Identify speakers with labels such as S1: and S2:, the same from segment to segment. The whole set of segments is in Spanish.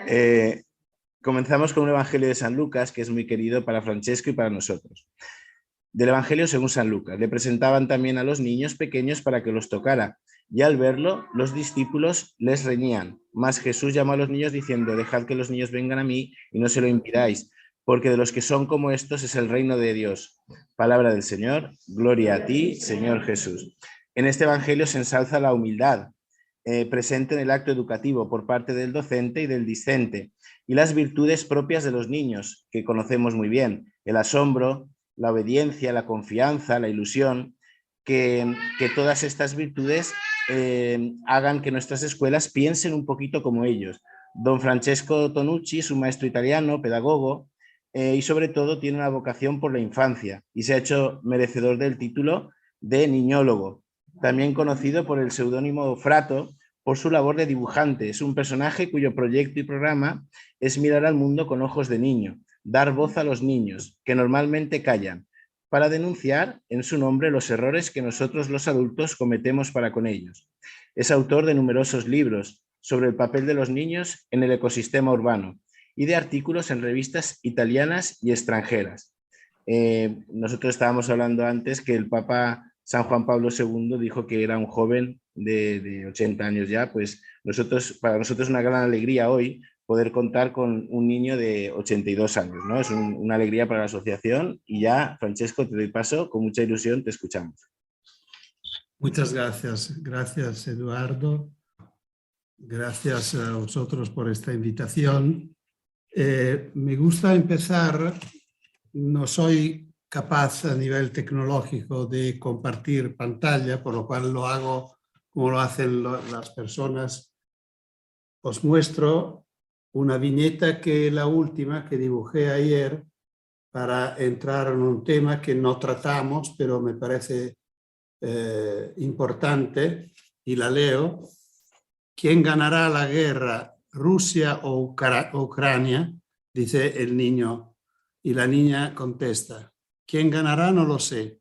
S1: Eh, Comenzamos con un Evangelio de San Lucas, que es muy querido para Francesco y para nosotros. Del Evangelio según San Lucas. Le presentaban también a los niños pequeños para que los tocara, y al verlo, los discípulos les reñían. Mas Jesús llamó a los niños diciendo: dejad que los niños vengan a mí y no se lo impidáis, porque de los que son como estos es el reino de Dios. Palabra del Señor, gloria a ti, Señor Jesús. En este Evangelio se ensalza la humildad, presente en el acto educativo por parte del docente y del discente, y las virtudes propias de los niños, que conocemos muy bien: el asombro, la obediencia, la confianza, la ilusión, que todas estas virtudes hagan que nuestras escuelas piensen un poquito como ellos. Don Francesco Tonucci es un maestro italiano, pedagogo, y sobre todo tiene una vocación por la infancia y se ha hecho merecedor del título de niñólogo, también conocido por el seudónimo Frato, por su labor de dibujante. Es un personaje cuyo proyecto y programa es mirar al mundo con ojos de niño, dar voz a los niños, que normalmente callan, para denunciar en su nombre los errores que nosotros los adultos cometemos para con ellos. Es autor de numerosos libros sobre el papel de los niños en el ecosistema urbano y de artículos en revistas italianas y extranjeras. Nosotros estábamos hablando antes que el Papa San Juan Pablo II dijo que era un joven de 80 años ya. Pues para nosotros es una gran alegría hoy poder contar con un niño de 82 años, ¿no? Es una alegría para la asociación y ya, Francesco, te doy paso, con mucha ilusión te escuchamos.
S2: Muchas gracias. Gracias, Eduardo. Gracias a vosotros por esta invitación. Me gusta empezar, no soy capaz a nivel tecnológico de compartir pantalla, por lo cual lo hago como lo hacen las personas. Os muestro una viñeta que es la última que dibujé ayer para entrar en un tema que no tratamos, pero me parece importante, y la leo. ¿Quién ganará la guerra, Rusia o Ucrania? Dice el niño, y la niña contesta: ¿quién ganará? No lo sé,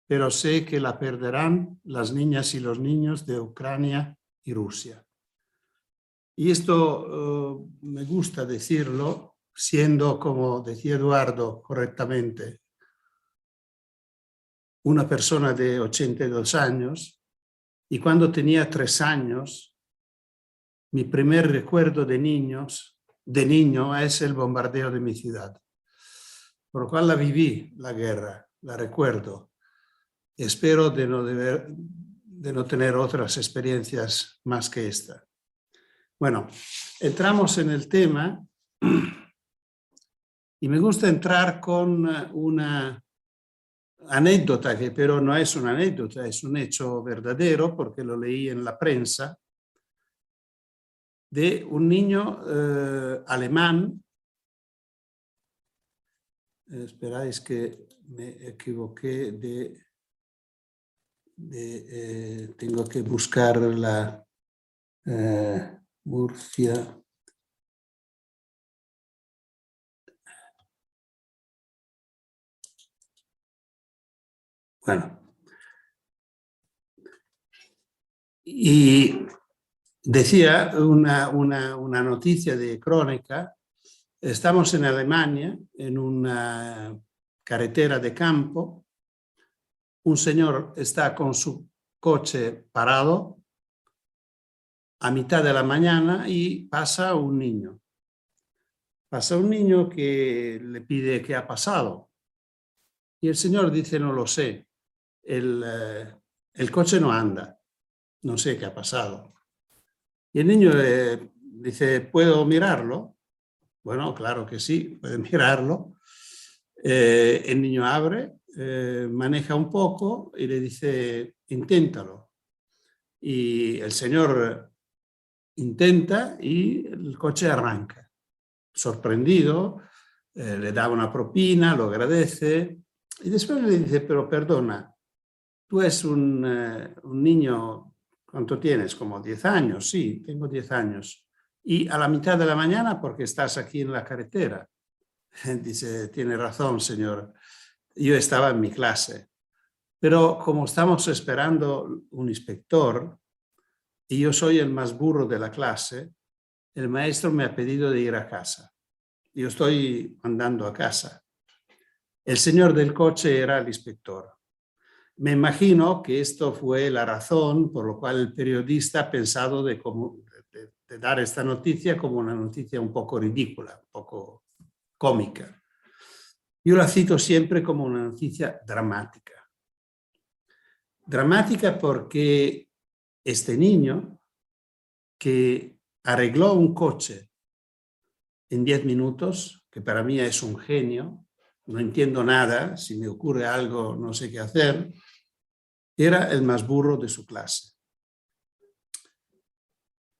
S2: pero sé que la perderán las niñas y los niños de Ucrania y Rusia. Y esto me gusta decirlo, siendo, como decía Eduardo correctamente, una persona de 82 años, y cuando tenía 3 años, mi primer recuerdo de niño es el bombardeo de mi ciudad. Por lo cual la viví, la guerra, la recuerdo. Espero de no tener otras experiencias más que esta. Bueno, entramos en el tema y me gusta entrar con una anécdota, que pero no es una anécdota, es un hecho verdadero porque lo leí en la prensa, de un niño alemán. Esperáis que me equivoqué tengo que buscar la Murcia. Bueno, y decía una noticia de crónica. Estamos en Alemania, en una carretera de campo. Un señor está con su coche parado a mitad de la mañana y pasa un niño. Pasa un niño que le pide qué ha pasado. Y el señor dice: no lo sé, el coche no anda, no sé qué ha pasado. Y el niño dice: ¿puedo mirarlo? Bueno, claro que sí, puede mirarlo. El niño abre, maneja un poco y le dice: inténtalo. Y el señor intenta y el coche arranca. Sorprendido, le da una propina, lo agradece y después le dice: pero perdona, tú eres un niño, ¿cuánto tienes? Como 10 años. Sí, tengo 10 años. Y a la mitad de la mañana, porque estás aquí en la carretera. Dice: tiene razón, señor, yo estaba en mi clase, pero como estamos esperando un inspector y yo soy el más burro de la clase, el maestro me ha pedido de ir a casa. Yo estoy andando a casa. El señor del coche era el inspector. Me imagino que esto fue la razón por la cual el periodista ha pensado de dar esta noticia como una noticia un poco ridícula, un poco cómica. Yo la cito siempre como una noticia dramática. Dramática porque este niño que arregló un coche en 10 minutos, que para mí es un genio, no entiendo nada, si me ocurre algo no sé qué hacer, era el más burro de su clase.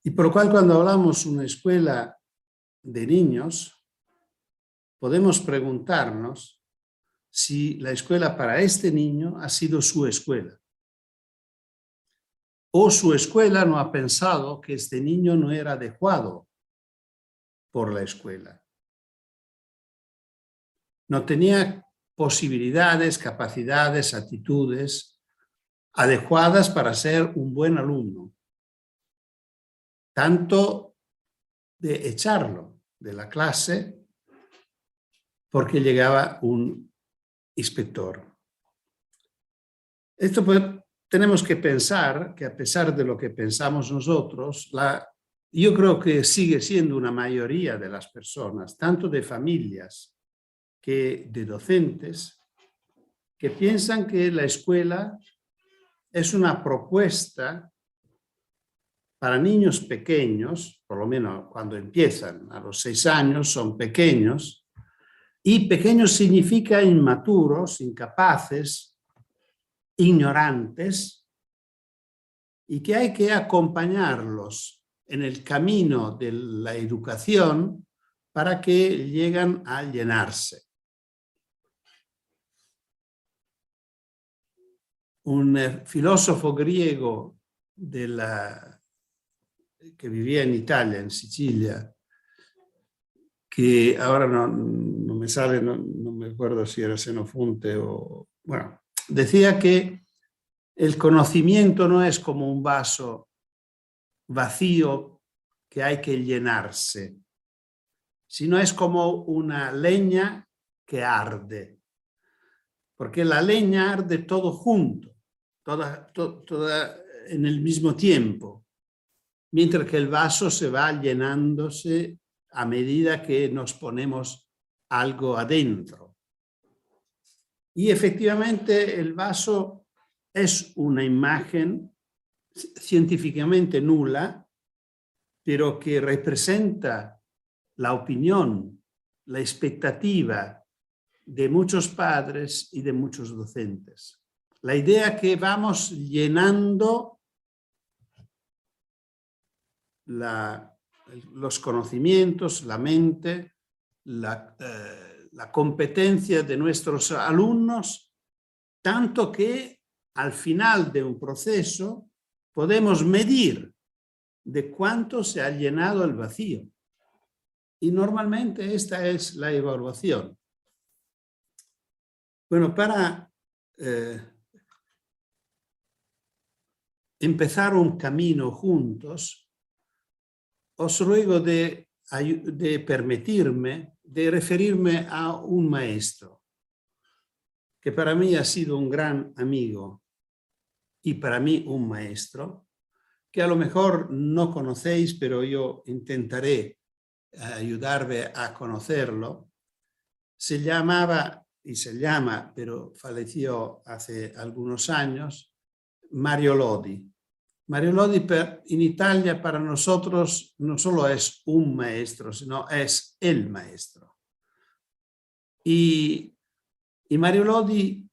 S2: Y por lo cual cuando hablamos de una escuela de niños, podemos preguntarnos si la escuela para este niño ha sido su escuela. O su escuela no ha pensado que este niño no era adecuado por la escuela. No tenía posibilidades, capacidades, actitudes adecuadas para ser un buen alumno. Tanto de echarlo de la clase porque llegaba un inspector. Esto pues, tenemos que pensar que a pesar de lo que pensamos nosotros, yo creo que sigue siendo una mayoría de las personas, tanto de familias que de docentes, que piensan que la escuela es una propuesta para niños pequeños, por lo menos cuando empiezan a los 6 años, son pequeños, y pequeños significa inmaturos, incapaces, ignorantes, y que hay que acompañarlos en el camino de la educación para que lleguen a llenarse. Un filósofo griego que vivía en Italia, en Sicilia, que ahora no me sale, no me acuerdo si era Xenofonte o... Bueno, decía que el conocimiento no es como un vaso vacío que hay que llenarse, sino es como una leña que arde, porque la leña arde todo junto, toda en el mismo tiempo, mientras que el vaso se va llenándose a medida que nos ponemos algo adentro. Y efectivamente el vaso es una imagen científicamente nula, pero que representa la opinión, la expectativa de muchos padres y de muchos docentes. La idea que vamos llenando los conocimientos, la mente, la competencia de nuestros alumnos, tanto que al final de un proceso podemos medir de cuánto se ha llenado el vacío. Y normalmente esta es la evaluación. Bueno, para empezar un camino juntos, os ruego de permitirme de referirme a un maestro que para mí ha sido un gran amigo y para mí un maestro que a lo mejor no conocéis, pero yo intentaré ayudarme a conocerlo. Se llamaba y se llama, pero falleció hace algunos años, Mario Lodi. Mario Lodi en Italia para nosotros no solo es un maestro, sino es el maestro. Y Mario Lodi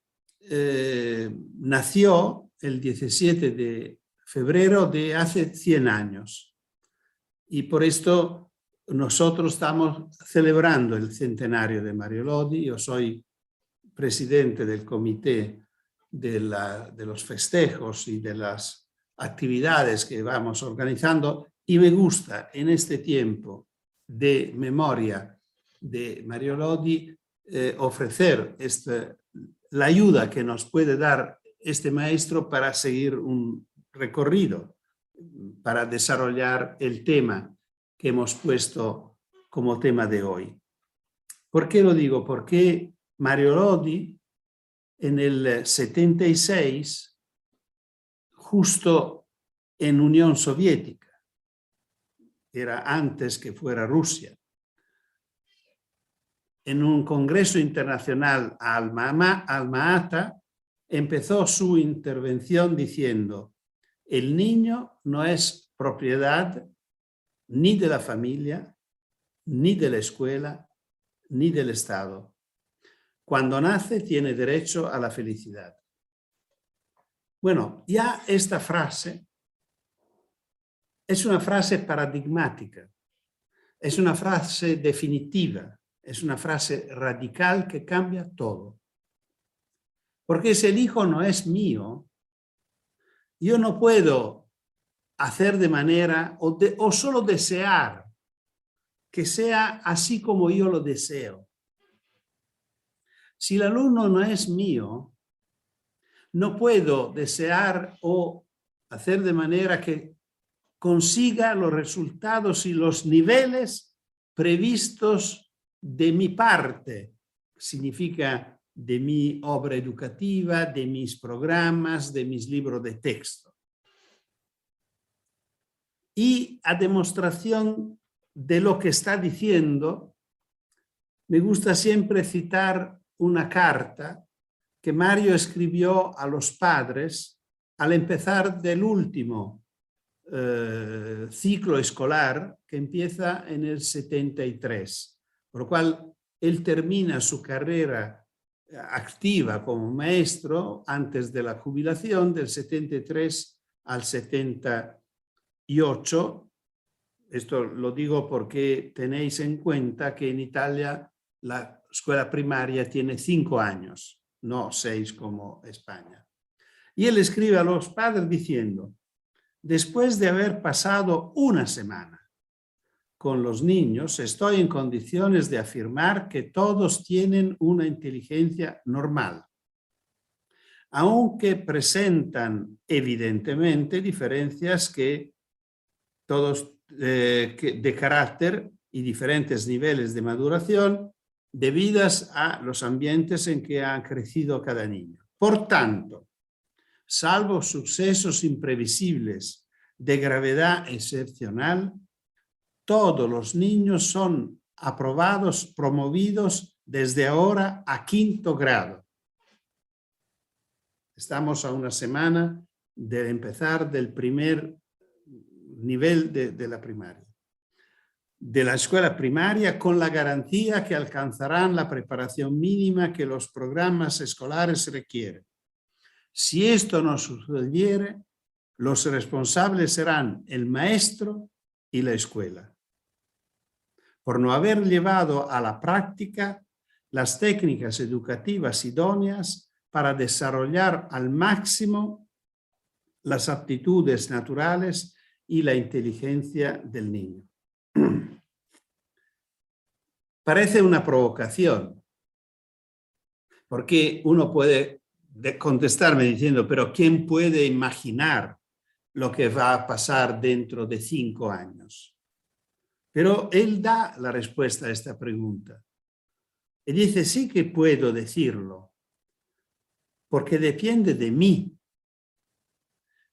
S2: nació el 17 de febrero de hace 100 años. Y por esto nosotros estamos celebrando el centenario de Mario Lodi. Yo soy presidente del comité de los festejos y de las actividades que vamos organizando y me gusta en este tiempo de memoria de Mario Lodi ofrecer la ayuda que nos puede dar este maestro para seguir un recorrido, para desarrollar el tema que hemos puesto como tema de hoy. ¿Por qué lo digo? Porque Mario Lodi en el 76, justo en Unión Soviética, era antes que fuera Rusia, en un congreso internacional a Alma-Ata, empezó su intervención diciendo: el niño no es propiedad ni de la familia, ni de la escuela, ni del Estado. Cuando nace tiene derecho a la felicidad. Bueno, ya esta frase es una frase paradigmática, es una frase definitiva, es una frase radical que cambia todo. Porque si el hijo no es mío, yo no puedo hacer de manera o solo desear que sea así como yo lo deseo. Si el alumno no es mío, no puedo desear o hacer de manera que consiga los resultados y los niveles previstos de mi parte. Significa de mi obra educativa, de mis programas, de mis libros de texto. Y a demostración de lo que está diciendo, me gusta siempre citar una carta que Mario escribió a los padres al empezar del último ciclo escolar, que empieza en el 73, por lo cual él termina su carrera activa como maestro antes de la jubilación del 73 al 78. Esto lo digo porque tenéis en cuenta que en Italia la escuela primaria tiene 5 años, no 6 como España. Y él escribe a los padres diciendo: después de haber pasado una semana con los niños, estoy en condiciones de afirmar que todos tienen una inteligencia normal, aunque presentan evidentemente diferencias que todos de carácter y diferentes niveles de maduración debidas a los ambientes en que ha crecido cada niño. Por tanto, salvo sucesos imprevisibles de gravedad excepcional, todos los niños son aprobados, promovidos desde ahora a 5º grado. Estamos a una semana de empezar del primer nivel de la primaria, de la escuela primaria, con la garantía que alcanzarán la preparación mínima que los programas escolares requieren. Si esto no sucediere, los responsables serán el maestro y la escuela, por no haber llevado a la práctica las técnicas educativas idóneas para desarrollar al máximo las aptitudes naturales y la inteligencia del niño. Parece una provocación, porque uno puede contestarme diciendo: pero ¿quién puede imaginar lo que va a pasar dentro de 5 años? Pero él da la respuesta a esta pregunta y dice: sí que puedo decirlo, porque depende de mí.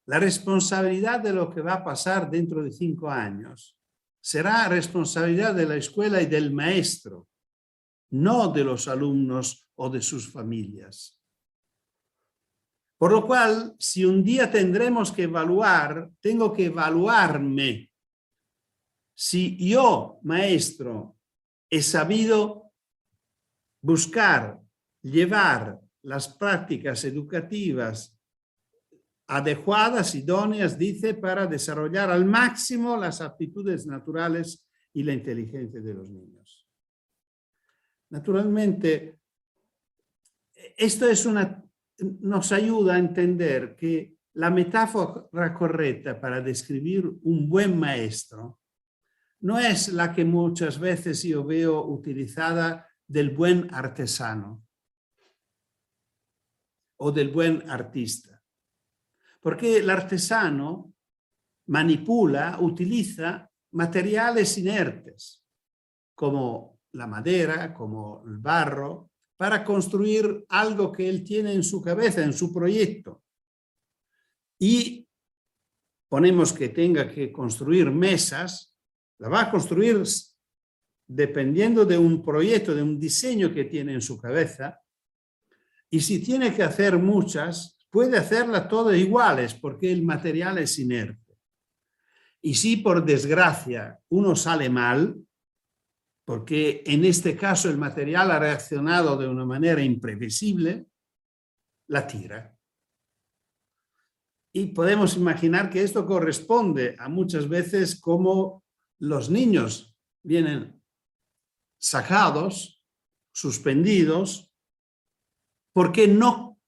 S2: La responsabilidad de lo que va a pasar dentro de 5 años será responsabilidad de la escuela y del maestro, no de los alumnos o de sus familias. Por lo cual, si un día tendremos que evaluar, tengo que evaluarme. Si yo, maestro, he sabido buscar, llevar las prácticas educativas adecuadas, idóneas, dice, para desarrollar al máximo las aptitudes naturales y la inteligencia de los niños. Naturalmente, esto nos ayuda a entender que la metáfora correcta para describir un buen maestro no es la que muchas veces yo veo utilizada del buen artesano o del buen artista. Porque el artesano manipula, utiliza materiales inertes, como la madera, como el barro, para construir algo que él tiene en su cabeza, en su proyecto. Y ponemos que tenga que construir mesas, la va a construir dependiendo de un proyecto, de un diseño que tiene en su cabeza. Y si tiene que hacer muchas, puede hacerlas todas iguales porque el material es inerte. Y si por desgracia uno sale mal, porque en este caso el material ha reaccionado de una manera imprevisible, la tira. Y podemos imaginar que esto corresponde a muchas veces como los niños vienen sacados, suspendidos, porque no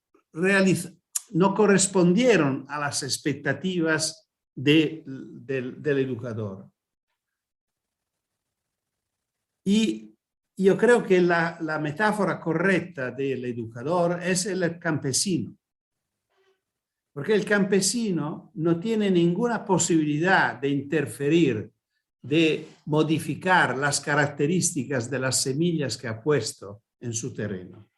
S2: correspondieron a las expectativas del educador. Y yo creo que la metáfora correcta del educador es el campesino. Porque el campesino no tiene ninguna posibilidad de interferir, de modificar las características de las semillas que ha puesto en su terreno.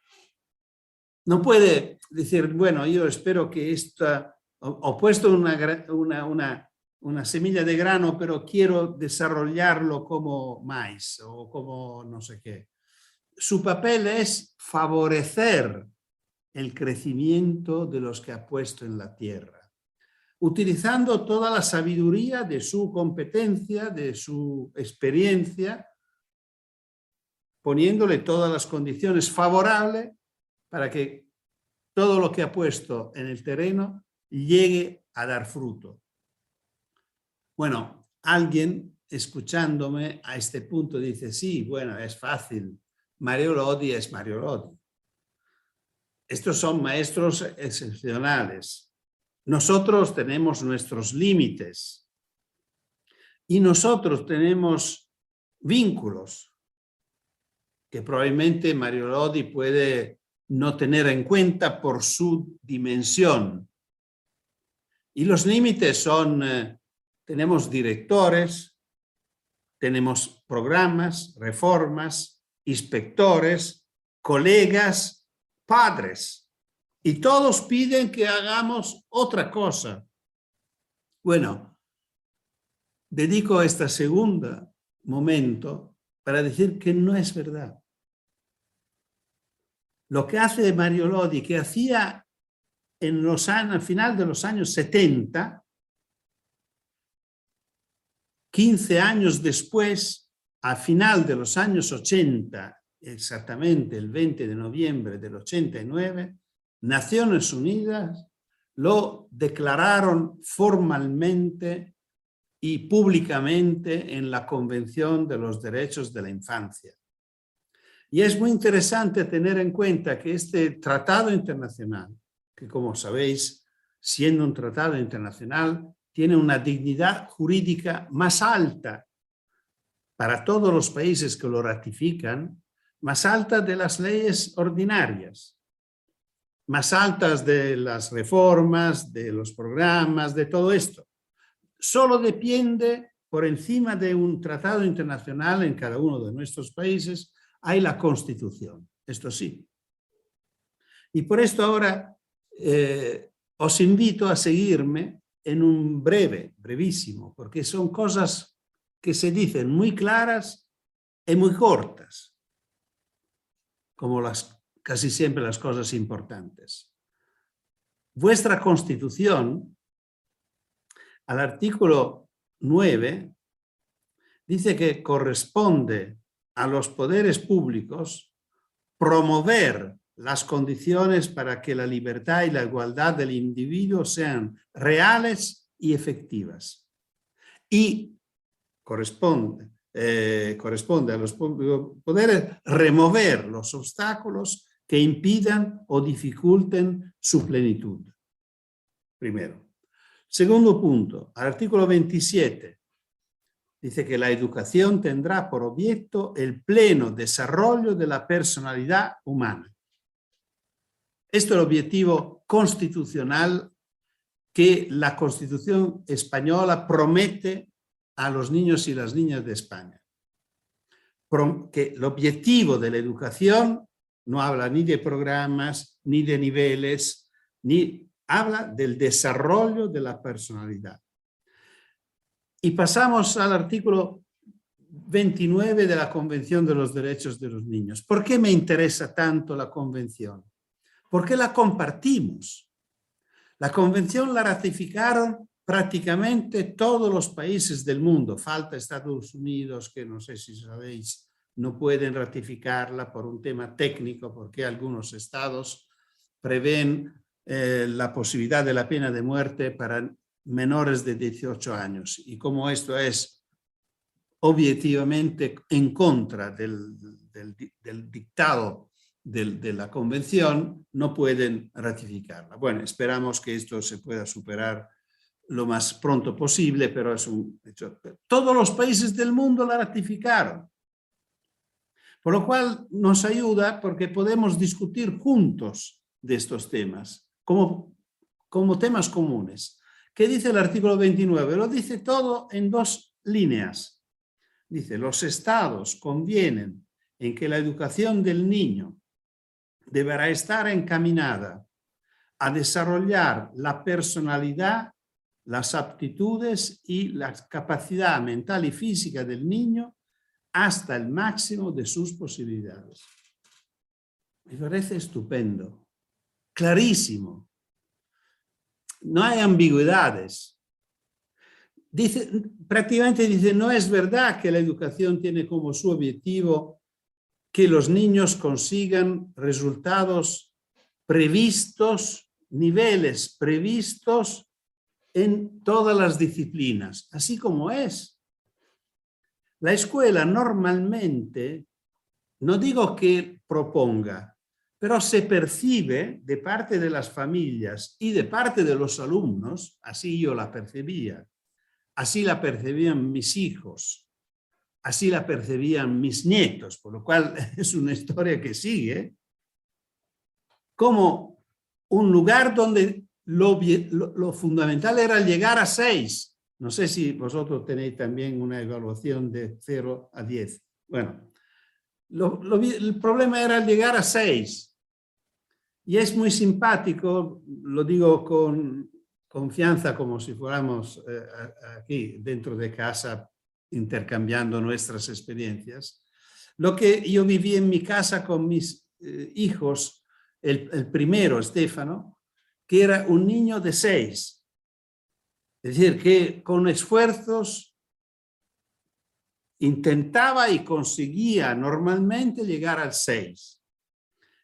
S2: No puede decir, bueno, yo espero que esta, he puesto una semilla de grano, pero quiero desarrollarlo como maíz o como no sé qué. Su papel es favorecer el crecimiento de los que ha puesto en la tierra, utilizando toda la sabiduría de su competencia, de su experiencia, poniéndole todas las condiciones favorables para que todo lo que ha puesto en el terreno llegue a dar fruto. Bueno, alguien escuchándome a este punto dice, sí, bueno, es fácil, Mario Lodi es Mario Lodi. Estos son maestros excepcionales. Nosotros tenemos nuestros límites y nosotros tenemos vínculos que probablemente Mario Lodi puede no tener en cuenta por su dimensión. Y los límites son, tenemos directores, tenemos programas, reformas, inspectores, colegas, padres, y todos piden que hagamos otra cosa. Bueno, dedico este segundo momento para decir que no es verdad. Lo que hace Mario Lodi, que hacía al final de los años 70, 15 años después, al final de los años 80, exactamente el 20 de noviembre del 89, Naciones Unidas lo declararon formalmente y públicamente en la Convención de los Derechos de la Infancia. Y es muy interesante tener en cuenta que este tratado internacional, que como sabéis, siendo un tratado internacional, tiene una dignidad jurídica más alta para todos los países que lo ratifican, más alta de las leyes ordinarias, más altas de las reformas, de los programas, de todo esto. Solo depende, por encima de un tratado internacional en cada uno de nuestros países, hay la Constitución, esto sí. Y por esto ahora os invito a seguirme en un brevísimo, porque son cosas que se dicen muy claras y muy cortas, como casi siempre las cosas importantes. Vuestra Constitución, al artículo 9, dice que corresponde a los poderes públicos promover las condiciones para que la libertad y la igualdad del individuo sean reales y efectivas. Y corresponde a los poderes remover los obstáculos que impidan o dificulten su plenitud. Primero. Segundo punto, al artículo 27, dice que la educación tendrá por objeto el pleno desarrollo de la personalidad humana. Esto es el objetivo constitucional que la Constitución española promete a los niños y las niñas de España. Que el objetivo de la educación no habla ni de programas, ni de niveles, ni habla del desarrollo de la personalidad. Y pasamos al artículo 29 de la Convención de los Derechos de los Niños. ¿Por qué me interesa tanto la Convención? Porque la compartimos. La Convención la ratificaron prácticamente todos los países del mundo. Falta Estados Unidos, que no sé si sabéis, no pueden ratificarla por un tema técnico, porque algunos estados prevén la posibilidad de la pena de muerte para menores de 18 años. Y como esto es objetivamente en contra del dictado de la convención, no pueden ratificarla. Bueno, esperamos que esto se pueda superar lo más pronto posible, pero es un hecho. Todos los países del mundo la ratificaron, por lo cual nos ayuda porque podemos discutir juntos de estos temas, como temas comunes. ¿Qué dice el artículo 29? Lo dice todo en dos líneas. Dice, los estados convienen en que la educación del niño deberá estar encaminada a desarrollar la personalidad, las aptitudes y la capacidad mental y física del niño hasta el máximo de sus posibilidades. Me parece estupendo, clarísimo. No hay ambigüedades. Prácticamente dice, no es verdad que la educación tiene como su objetivo que los niños consigan resultados previstos, niveles previstos en todas las disciplinas, así como es. La escuela normalmente, no digo que proponga, pero se percibe de parte de las familias y de parte de los alumnos, así yo la percibía, así la percibían mis hijos, así la percibían mis nietos, por lo cual es una historia que sigue, como un lugar donde lo fundamental era llegar a 6. No sé si vosotros tenéis también una evaluación de 0 a 10. Bueno, el problema era llegar a 6. Y es muy simpático, lo digo con confianza, como si fuéramos aquí dentro de casa intercambiando nuestras experiencias. Lo que yo viví en mi casa con mis hijos, el primero, Stefano, que era un niño de 6. Es decir, que con esfuerzos intentaba y conseguía normalmente llegar al 6.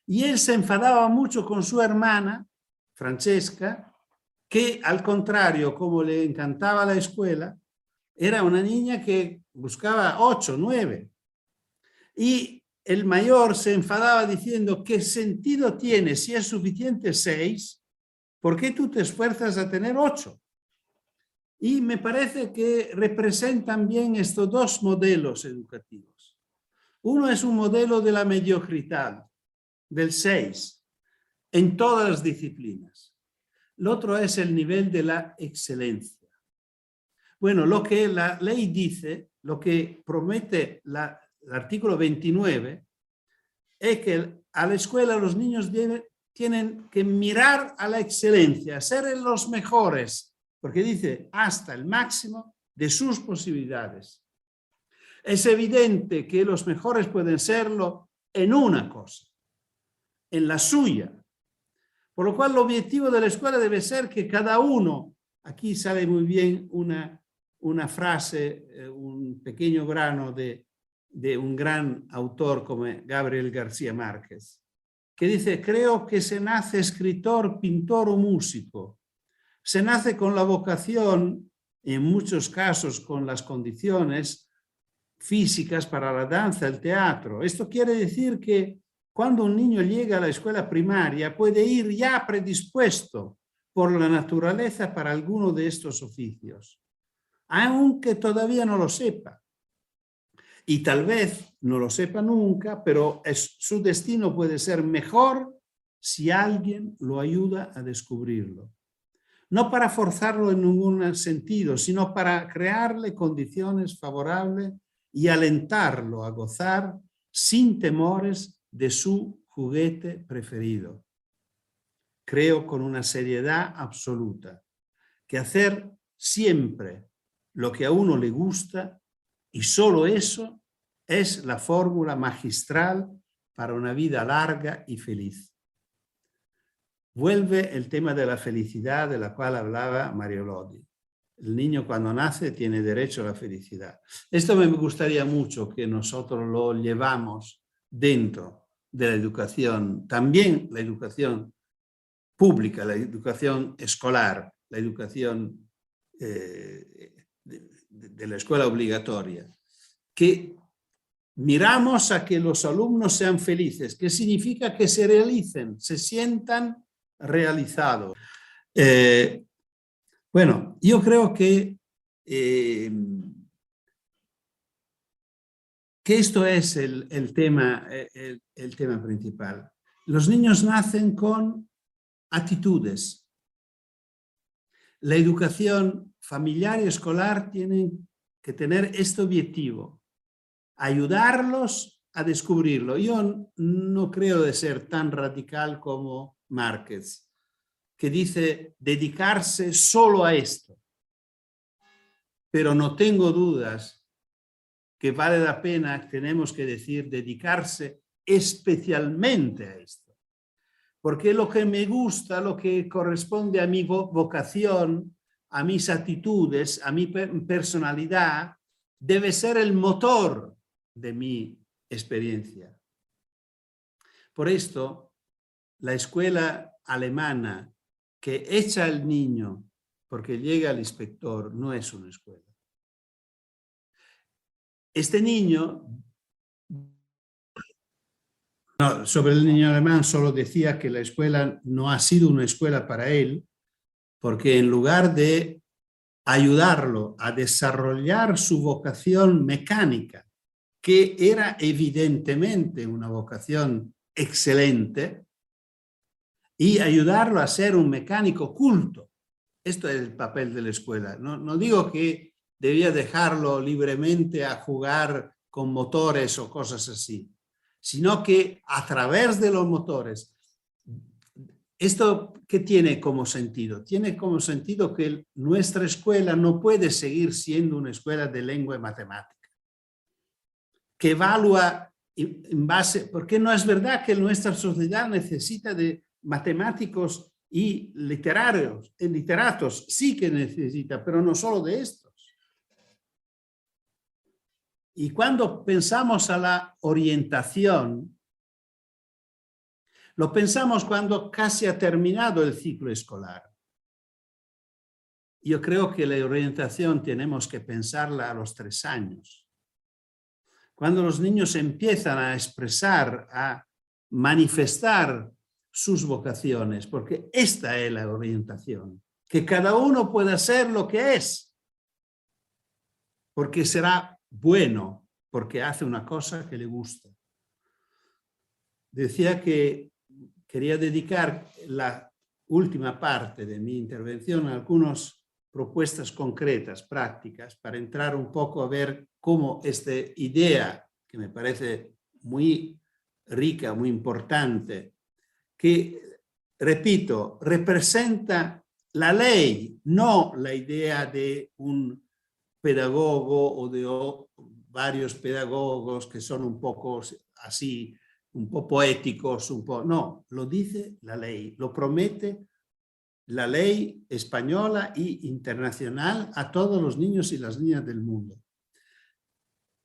S2: Y él se enfadaba mucho con su hermana, Francesca, que al contrario, como le encantaba la escuela, era una niña que buscaba 8, 9. Y el mayor se enfadaba diciendo, ¿qué sentido tiene si es suficiente 6? ¿Por qué tú te esfuerzas a tener 8? Y me parece que representan bien estos dos modelos educativos. Uno es un modelo de la mediocridad, del 6, en todas las disciplinas. El otro es el nivel de la excelencia. Bueno, lo que la ley dice, lo que promete el artículo 29, es que a la escuela los niños tienen que mirar a la excelencia, ser los mejores, porque dice hasta el máximo de sus posibilidades. Es evidente que los mejores pueden serlo en una cosa, en la suya. Por lo cual el objetivo de la escuela debe ser que cada uno, aquí sale muy bien una frase, un pequeño grano de un gran autor como Gabriel García Márquez, que dice, creo que se nace escritor, pintor o músico. Se nace con la vocación, en muchos casos con las condiciones físicas para la danza, el teatro. Esto quiere decir que cuando un niño llega a la escuela primaria puede ir ya predispuesto por la naturaleza para alguno de estos oficios, aunque todavía no lo sepa. Y tal vez no lo sepa nunca, pero su destino puede ser mejor si alguien lo ayuda a descubrirlo. no para forzarlo en ningún sentido, sino para crearle condiciones favorables y alentarlo a gozar sin temores de su juguete preferido. Creo con una seriedad absoluta que hacer siempre lo que a uno le gusta y solo eso es la fórmula magistral para una vida larga y feliz. Vuelve el tema de la felicidad de la cual hablaba Mario Lodi. El niño cuando nace tiene derecho a la felicidad. Esto me gustaría mucho que nosotros lo llevamos dentro de la educación, también la educación pública, la educación escolar, la educación de la escuela obligatoria, que miramos a que los alumnos sean felices, que significa que se realicen, se sientan realizados. Bueno, yo creo que esto es el tema principal. Los niños nacen con actitudes. La educación familiar y escolar tiene que tener este objetivo, ayudarlos a descubrirlo. Yo no creo de ser tan radical como Márquez, que dice dedicarse solo a esto. Pero no tengo dudas que vale la pena, tenemos que decir, dedicarse especialmente a esto. Porque lo que me gusta, lo que corresponde a mi vocación, a mis actitudes, a mi personalidad, debe ser el motor de mi experiencia. Por esto, la escuela alemana que echa al niño porque llega el inspector no es una escuela. Este niño, no, sobre el niño alemán solo decía que la escuela no ha sido una escuela para él, porque en lugar de ayudarlo a desarrollar su vocación mecánica, que era evidentemente una vocación excelente, y ayudarlo a ser un mecánico culto. Esto es el papel de la escuela. No digo que debía dejarlo libremente a jugar con motores o cosas así, sino que a través de los motores, ¿esto qué tiene como sentido? Tiene como sentido que nuestra escuela no puede seguir siendo una escuela de lengua y matemática, que evalúa en base, porque no es verdad que nuestra sociedad necesita de matemáticos y literatos, sí que necesita, pero no solo de estos. Y cuando pensamos a la orientación, lo pensamos cuando casi ha terminado el ciclo escolar. Yo creo que la orientación tenemos que pensarla a los 3 años. Cuando los niños empiezan a expresar, a manifestar sus vocaciones, porque esta es la orientación, que cada uno pueda ser lo que es, porque será bueno, porque hace una cosa que le gusta. Decía que quería dedicar la última parte de mi intervención a algunas propuestas concretas, prácticas, para entrar un poco a ver cómo esta idea, que me parece muy rica, muy importante, que, repito, representa la ley, no la idea de un pedagogo o de varios pedagogos que son un poco así, un poco poéticos, no, lo dice la ley, lo promete la ley española e internacional a todos los niños y las niñas del mundo.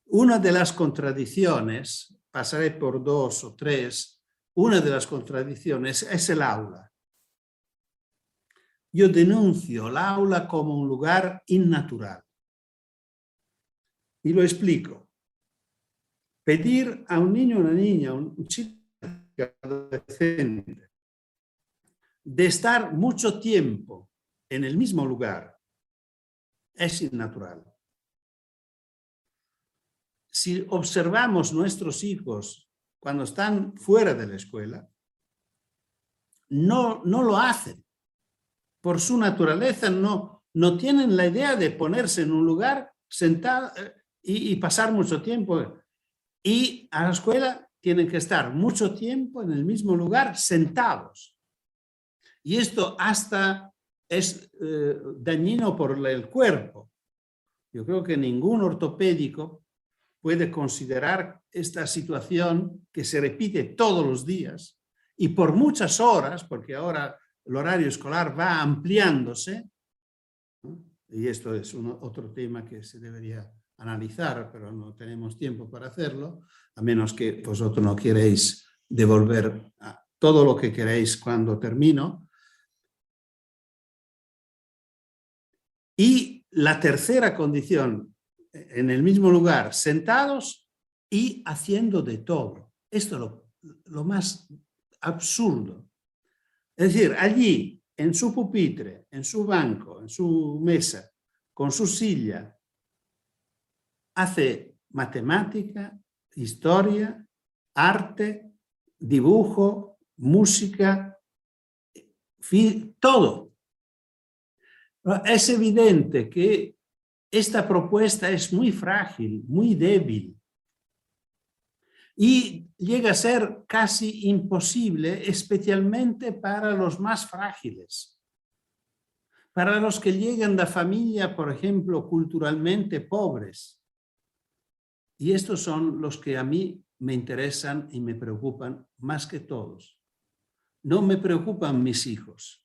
S2: Una de las contradicciones, pasaré por 2 o 3, una de las contradicciones es el aula. Yo denuncio el aula como un lugar innatural. Y lo explico. Pedir a un niño o una niña, un chico adolescente, de estar mucho tiempo en el mismo lugar es innatural. Si observamos nuestros hijos cuando están fuera de la escuela, no lo hacen. por su naturaleza no tienen la idea de ponerse en un lugar sentado y pasar mucho tiempo. Y a la escuela tienen que estar mucho tiempo en el mismo lugar sentados. Y esto hasta es dañino por el cuerpo. Yo creo que ningún ortopédico puede considerar esta situación que se repite todos los días y por muchas horas, porque ahora el horario escolar va ampliándose, ¿no? Y esto es otro tema que se debería analizar, pero no tenemos tiempo para hacerlo, a menos que vosotros no queréis devolver todo lo que queréis cuando termino. Y la tercera condición, en el mismo lugar, sentados y haciendo de todo. Esto es lo más absurdo. Es decir, allí, en su pupitre, en su banco, en su mesa, con su silla, hace matemática, historia, arte, dibujo, música, todo. Es evidente que esta propuesta es muy frágil, muy débil y llega a ser casi imposible, especialmente para los más frágiles. Para los que llegan de familia, por ejemplo, culturalmente pobres. Y estos son los que a mí me interesan y me preocupan más que todos. No me preocupan mis hijos.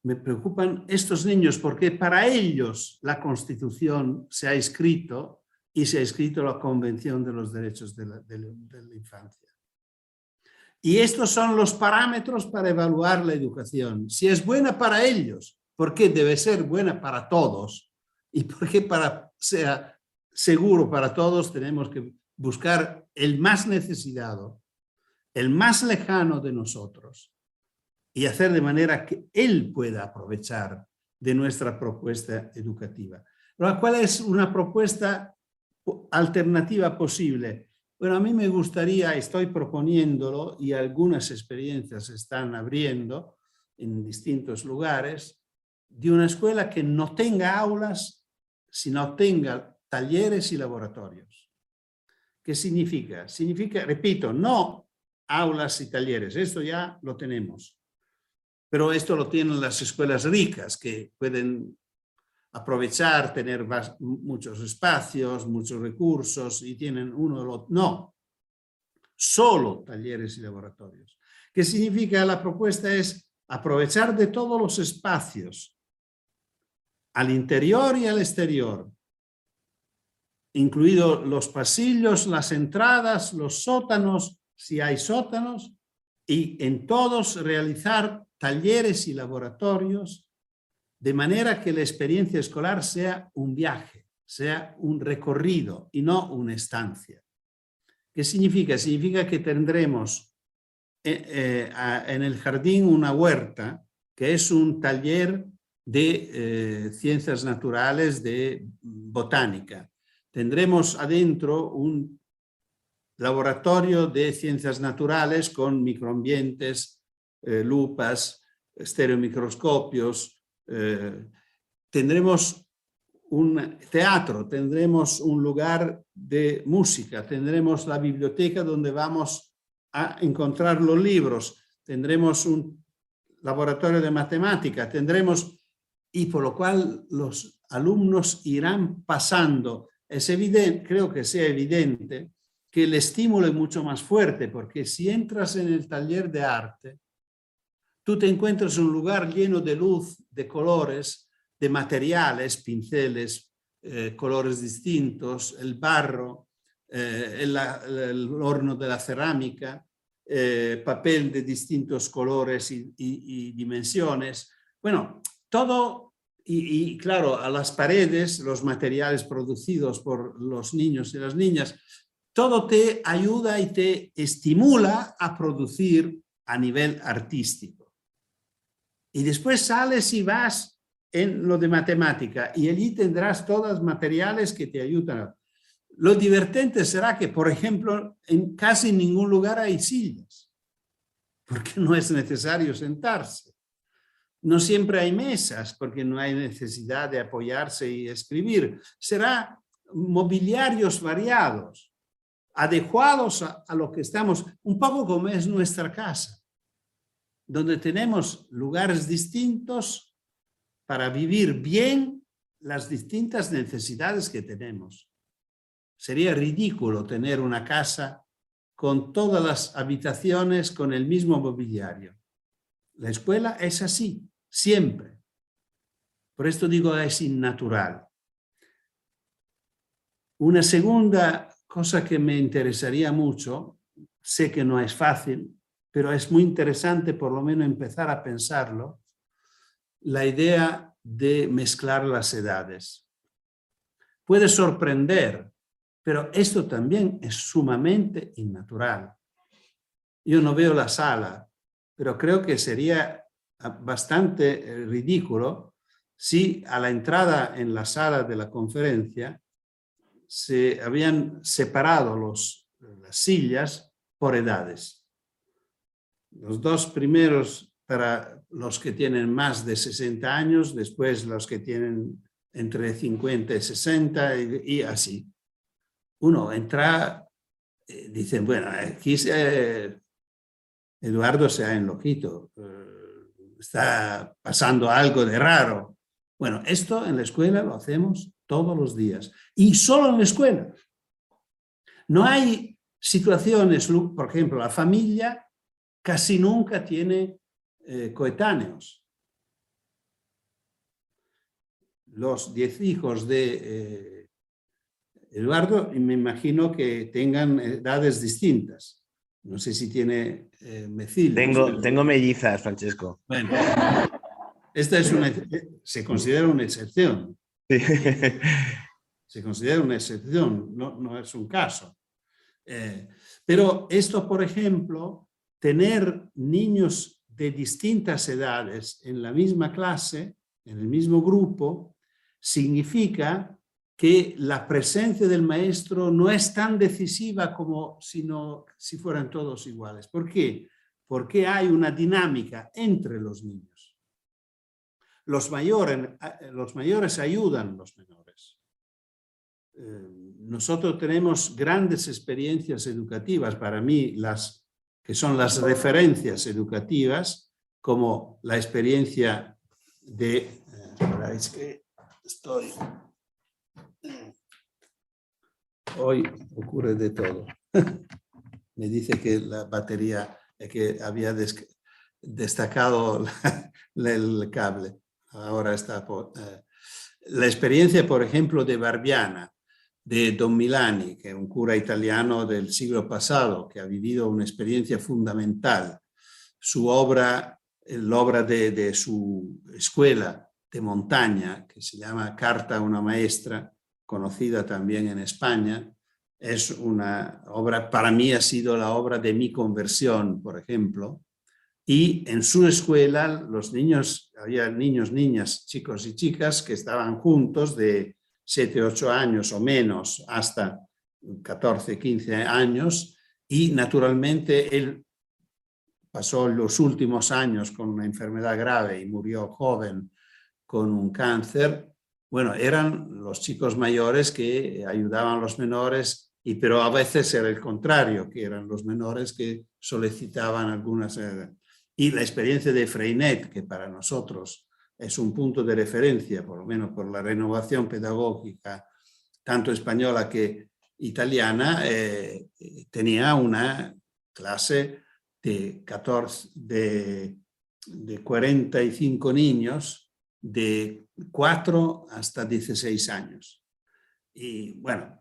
S2: Me preocupan estos niños porque para ellos la Constitución se ha escrito y se ha escrito la Convención de los Derechos de la Infancia. Y estos son los parámetros para evaluar la educación. Si es buena para ellos, ¿por qué debe ser buena para todos? Y porque para sea seguro para todos tenemos que buscar el más necesitado, el más lejano de nosotros y hacer de manera que él pueda aprovechar de nuestra propuesta educativa. ¿Cuál es una propuesta alternativa posible? Bueno, a mí me gustaría, estoy proponiéndolo y algunas experiencias se están abriendo en distintos lugares, de una escuela que no tenga aulas, sino tenga talleres y laboratorios. ¿Qué significa? Significa, repito, no aulas y talleres, esto ya lo tenemos. Pero esto lo tienen las escuelas ricas, que pueden aprovechar, tener muchos espacios, muchos recursos y tienen uno o otro. No, solo talleres y laboratorios. ¿Qué significa? La propuesta es aprovechar de todos los espacios, al interior y al exterior, incluidos los pasillos, las entradas, los sótanos, si hay sótanos, y en todos realizar talleres y laboratorios de manera que la experiencia escolar sea un viaje, sea un recorrido y no una estancia. ¿Qué significa? Significa que tendremos en el jardín una huerta, que es un taller de ciencias naturales, de botánica. Tendremos adentro un laboratorio de ciencias naturales con microambientes, lupas, estereomicroscopios. Tendremos un teatro, tendremos un lugar de música, tendremos la biblioteca donde vamos a encontrar los libros, tendremos un laboratorio de matemática, tendremos, y por lo cual los alumnos irán pasando. Es evidente, creo que sea evidente, que el estímulo es mucho más fuerte, porque si entras en el taller de arte, tú te encuentras en un lugar lleno de luz, de colores, de materiales, pinceles, colores distintos, el barro, el horno de la cerámica, papel de distintos colores y dimensiones. Bueno, todo, y claro, a las paredes, los materiales producidos por los niños y las niñas, todo te ayuda y te estimula a producir a nivel artístico. Y después sales y vas en lo de matemática y allí tendrás todos los materiales que te ayudan. Lo divertente será que, por ejemplo, en casi ningún lugar hay sillas, porque no es necesario sentarse. No siempre hay mesas porque no hay necesidad de apoyarse y escribir. Será mobiliarios variados, adecuados a lo que estamos, un poco como es nuestra casa, donde tenemos lugares distintos para vivir bien las distintas necesidades que tenemos. Sería ridículo tener una casa con todas las habitaciones con el mismo mobiliario. La escuela es así, siempre. Por esto digo, es innatural. Una segunda cosa que me interesaría mucho, sé que no es fácil, pero es muy interesante por lo menos empezar a pensarlo, la idea de mezclar las edades. Puede sorprender, pero esto también es sumamente innatural. Yo no veo la sala, pero creo que sería bastante ridículo si a la entrada en la sala de la conferencia se habían separado las sillas por edades. Los dos primeros para los que tienen más de 60 años, después los que tienen entre 50 y 60 y así. Uno entra, dicen, bueno, aquí Eduardo se ha enloquecido, está pasando algo de raro. Bueno, esto en la escuela lo hacemos todos los días y solo en la escuela. No hay situaciones, por ejemplo, la familia casi nunca tiene coetáneos. Los 10 hijos de Eduardo, me imagino que tengan edades distintas. No sé si tiene mecilios.
S1: Tengo mellizas, Francesco.
S2: Bueno, esta es se considera una excepción.
S1: Sí.
S2: Se considera una excepción, no es un caso. Pero esto, por ejemplo, tener niños de distintas edades en la misma clase, en el mismo grupo, significa que la presencia del maestro no es tan decisiva como si fueran todos iguales. ¿Por qué? Porque hay una dinámica entre los niños. Los mayores ayudan a los menores. Nosotros tenemos grandes experiencias educativas, para mí, que son las referencias educativas, como la experiencia de... es que hoy ocurre de todo. Me dice que la batería, que había destacado el cable. Ahora está... la experiencia, por ejemplo, de Barbiana, de Don Milani, que es un cura italiano del siglo pasado, que ha vivido una experiencia fundamental. Su obra, la obra de su escuela de montaña, que se llama Carta a una maestra, conocida también en España, es una obra, para mí ha sido la obra de mi conversión, por ejemplo. Y en su escuela los niños, había niños, niñas, chicos y chicas que estaban juntos de 7, 8 años o menos hasta 14, 15 años y naturalmente él pasó los últimos años con una enfermedad grave y murió joven con un cáncer. Bueno, eran los chicos mayores que ayudaban a los menores, pero a veces era el contrario, que eran los menores que solicitaban algunas... Y la experiencia de Freinet, que para nosotros es un punto de referencia, por lo menos por la renovación pedagógica, tanto española que italiana, tenía una clase de 45 niños de 4 hasta 16 años. Y bueno,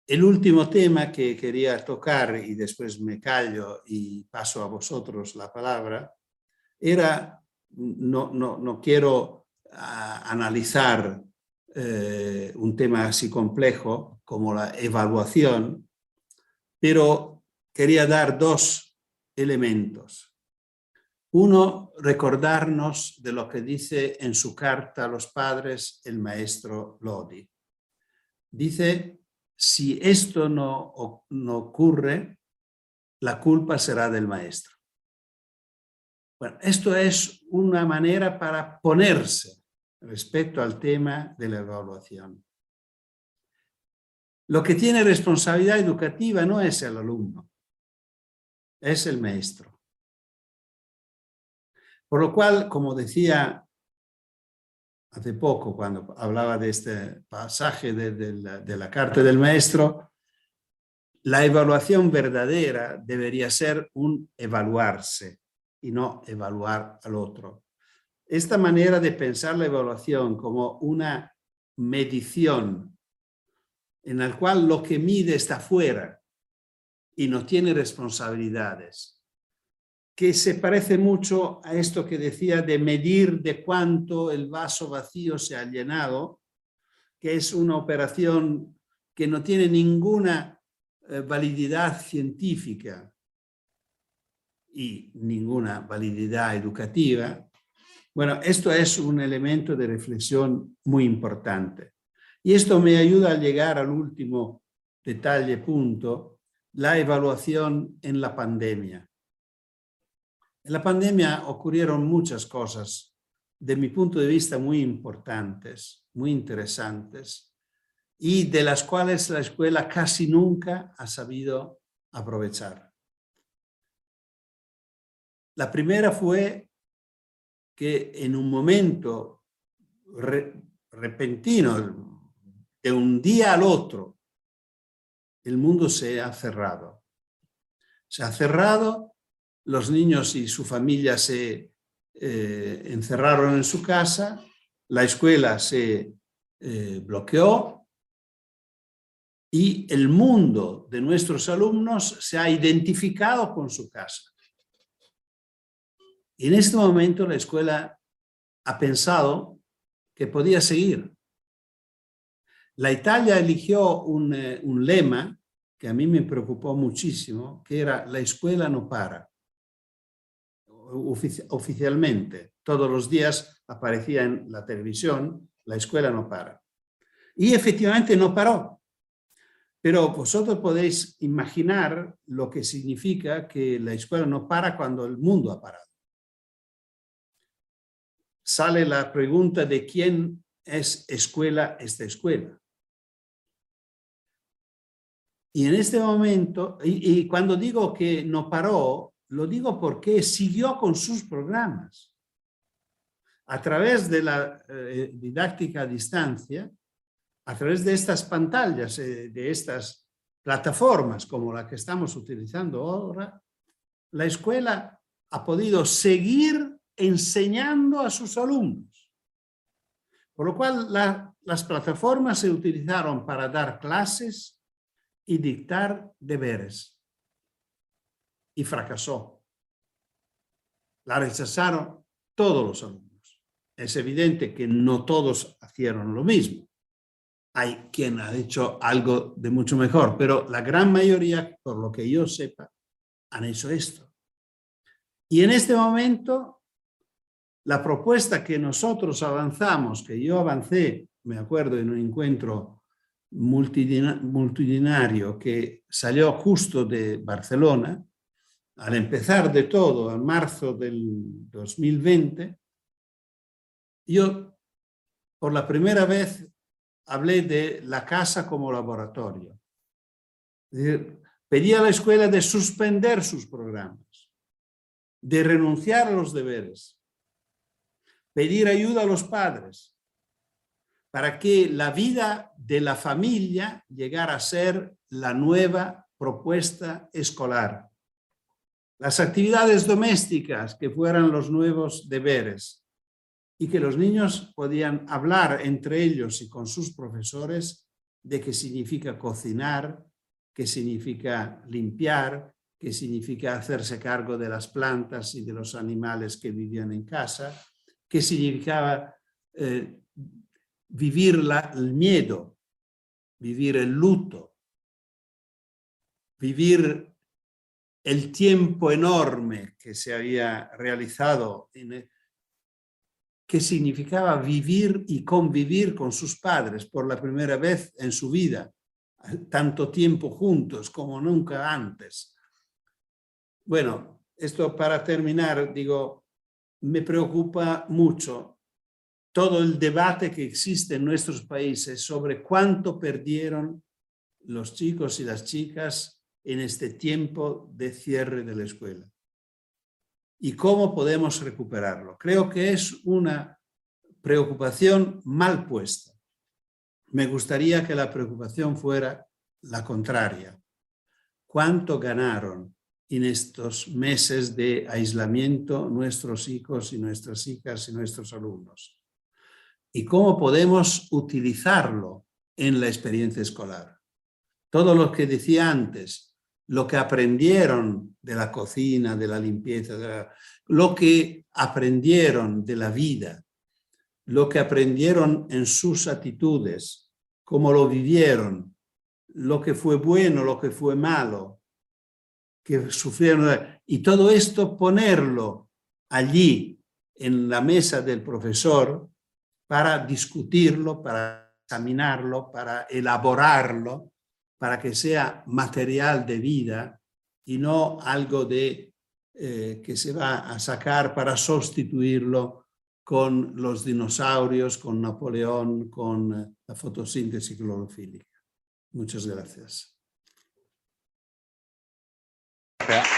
S2: el último tema que quería tocar, y después me callo y paso a vosotros la palabra, era, no quiero analizar un tema así complejo como la evaluación, pero quería dar 2 elementos. Uno, recordarnos de lo que dice en su carta a los padres el maestro Lodi. Dice, si esto no ocurre, la culpa será del maestro. Bueno, esto es una manera para ponerse respecto al tema de la evaluación. Lo que tiene responsabilidad educativa no es el alumno, es el maestro. Por lo cual, como decía hace poco, cuando hablaba de este pasaje de la carta del maestro, la evaluación verdadera debería ser un evaluarse y no evaluar al otro. Esta manera de pensar la evaluación como una medición en la cual lo que mide está fuera y no tiene responsabilidades, que se parece mucho a esto que decía de medir de cuánto el vaso vacío se ha llenado, que es una operación que no tiene ninguna valididad científica y ninguna valididad educativa. Bueno, esto es un elemento de reflexión muy importante. Y esto me ayuda a llegar al último detalle, punto, la evaluación en la pandemia. En la pandemia ocurrieron muchas cosas, de mi punto de vista, muy importantes, muy interesantes, y de las cuales la escuela casi nunca ha sabido aprovechar. La primera fue que en un momento repentino, de un día al otro, el mundo se ha cerrado. Se ha cerrado, los niños y su familia se encerraron en su casa, la escuela se bloqueó y el mundo de nuestros alumnos se ha identificado con su casa. Y en este momento la escuela ha pensado que podía seguir. La Italia eligió un lema que a mí me preocupó muchísimo, que era la escuela no para. Oficialmente, todos los días aparecía en la televisión, la escuela no para. Y efectivamente no paró. Pero vosotros podéis imaginar lo que significa que la escuela no para cuando el mundo ha parado. Sale la pregunta de quién es escuela esta escuela. Y en este momento, y cuando digo que no paró, lo digo porque siguió con sus programas. A través de la didáctica a distancia, a través de estas pantallas, de estas plataformas como la que estamos utilizando ahora, la escuela ha podido seguir enseñando a sus alumnos. Por lo cual, las plataformas se utilizaron para dar clases y dictar deberes. Y fracasó. La rechazaron todos los alumnos. Es evidente que no todos hicieron lo mismo. Hay quien ha hecho algo de mucho mejor, pero la gran mayoría, por lo que yo sepa, han hecho esto. Y en este momento, la propuesta que nosotros avanzamos, que yo avancé, me acuerdo, en un encuentro multitudinario que salió justo de Barcelona, al empezar de todo, en marzo del 2020, yo por la primera vez hablé de la casa como laboratorio. Es decir, pedí a la escuela de suspender sus programas, de renunciar a los deberes, pedir ayuda a los padres, para que la vida de la familia llegara a ser la nueva propuesta escolar. Las actividades domésticas que fueran los nuevos deberes y que los niños podían hablar entre ellos y con sus profesores de qué significa cocinar, qué significa limpiar, qué significa hacerse cargo de las plantas y de los animales que vivían en casa, qué significaba vivir el miedo, vivir el luto, vivir el tiempo enorme que se había realizado, qué significaba vivir y convivir con sus padres por la primera vez en su vida, tanto tiempo juntos como nunca antes. Bueno, esto para terminar, digo, me preocupa mucho todo el debate que existe en nuestros países sobre cuánto perdieron los chicos y las chicas en este tiempo de cierre de la escuela y cómo podemos recuperarlo. Creo que es una preocupación mal puesta. Me gustaría que la preocupación fuera la contraria. ¿Cuánto ganaron en estos meses de aislamiento nuestros hijos y nuestras hijas y nuestros alumnos? ¿Y cómo podemos utilizarlo en la experiencia escolar? Todo lo que decía antes, lo que aprendieron de la cocina, de la limpieza, lo que aprendieron de la vida, lo que aprendieron en sus actitudes, cómo lo vivieron, lo que fue bueno, lo que fue malo, que sufrieron. Y todo esto ponerlo allí en la mesa del profesor para discutirlo, para examinarlo, para elaborarlo, para que sea material de vida y no algo de, que se va a sacar para sustituirlo con los dinosaurios, con Napoleón, con la fotosíntesis clorofílica. Muchas gracias.
S1: Gracias.